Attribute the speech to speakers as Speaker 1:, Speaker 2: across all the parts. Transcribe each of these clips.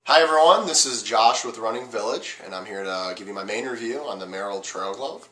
Speaker 1: Hi everyone, this is Josh with Running Village, and I'm here to give you my main review on the Merrell Trail Glove.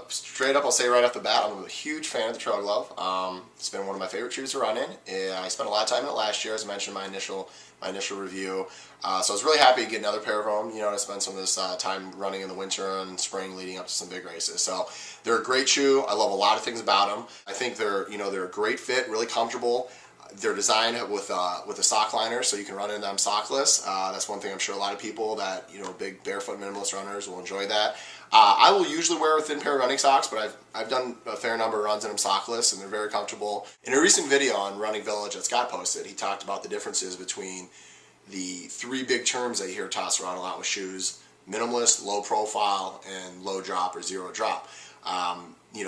Speaker 1: Straight up, I'll say right off the bat, I'm a huge fan of the Trail Glove. It's been one of my favorite shoes to run in. I spent a lot of time in it last year, as I mentioned in my initial review. So I was really happy to get another pair of them, to spend some of this time running in the winter and spring leading up to some big races. So they're a great shoe. I love a lot of things about them. I think they're a great fit, really comfortable. They're designed with a sock liner, so you can run in them sockless. That's one thing I'm sure a lot of people that, big barefoot minimalist runners will enjoy that. I will usually wear a thin pair of running socks, but I've done a fair number of runs in them sockless, and they're very comfortable. In a recent video on Running Village that Scott posted, he talked about the differences between the three big terms that you hear tossed around a lot with shoes: minimalist, low profile, and low drop or zero drop.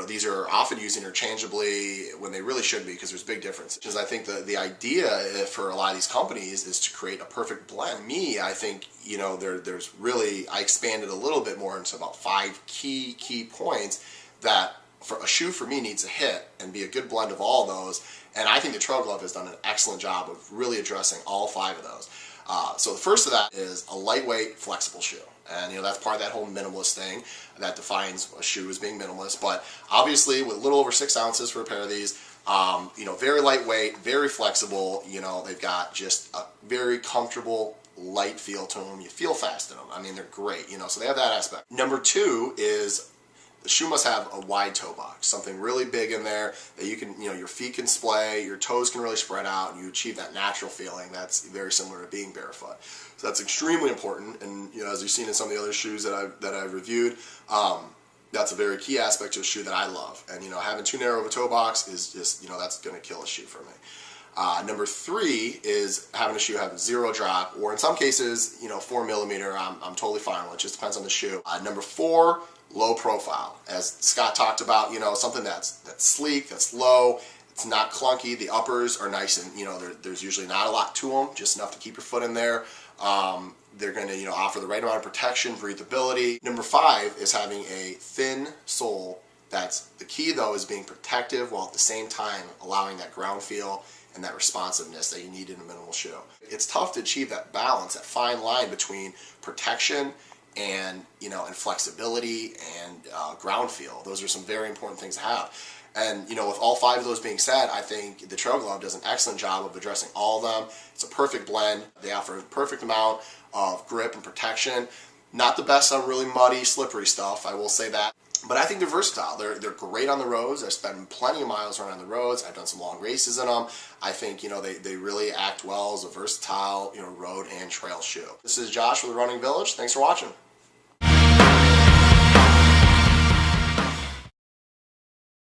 Speaker 1: These are often used interchangeably when they really should be, because there's big differences. I think the idea for a lot of these companies is to create a perfect blend. I think, there's really, I expanded a little bit more into about 5 key points that for a shoe for me needs to hit and be a good blend of all those. And I think the Trail Glove has done an excellent job of really addressing all 5 of those. So the first of that is a lightweight, flexible shoe. And that's part of that whole minimalist thing that defines a shoe as being minimalist. But obviously, with a little over 6 ounces for a pair of these, very lightweight, very flexible. They've got just a very comfortable, light feel to them. You feel fast in them. I mean, they're great. So they have that aspect. Number 2 is the shoe must have a wide toe box, something really big in there that you can, your feet can splay, your toes can really spread out, and you achieve that natural feeling that's very similar to being barefoot. So that's extremely important, and as you've seen in some of the other shoes that I've reviewed, that's a very key aspect to a shoe that I love. And having too narrow of a toe box is just, that's going to kill a shoe for me. Number 3 is having a shoe have zero drop, or in some cases, 4 millimeter. I'm totally fine with it. It just depends on the shoe. Number 4. Low profile, as Scott talked about, something that's sleek, that's low, it's not clunky. The uppers are nice, and there's usually not a lot to them, just enough to keep your foot in there. They're going to offer the right amount of protection, breathability. Number 5 is having a thin sole. That's the key, though, is being protective while at the same time allowing that ground feel and that responsiveness that you need in a minimal shoe. It's tough to achieve that balance, that fine line between protection and and flexibility and ground feel. Those are some very important things to have. And with all 5 of those being said, I think the Trail Glove does an excellent job of addressing all of them. It's a perfect blend. They offer a perfect amount of grip and protection. Not the best on really muddy, slippery stuff, I will say that. But I think they're versatile. They're great on the roads. I've spent plenty of miles running on the roads. I've done some long races in them. I think they really act well as a versatile road and trail shoe. This is Josh with Running Village. Thanks for watching.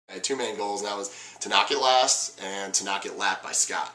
Speaker 1: I had 2 main goals, and that was to not get last and to not get lapped by Scott.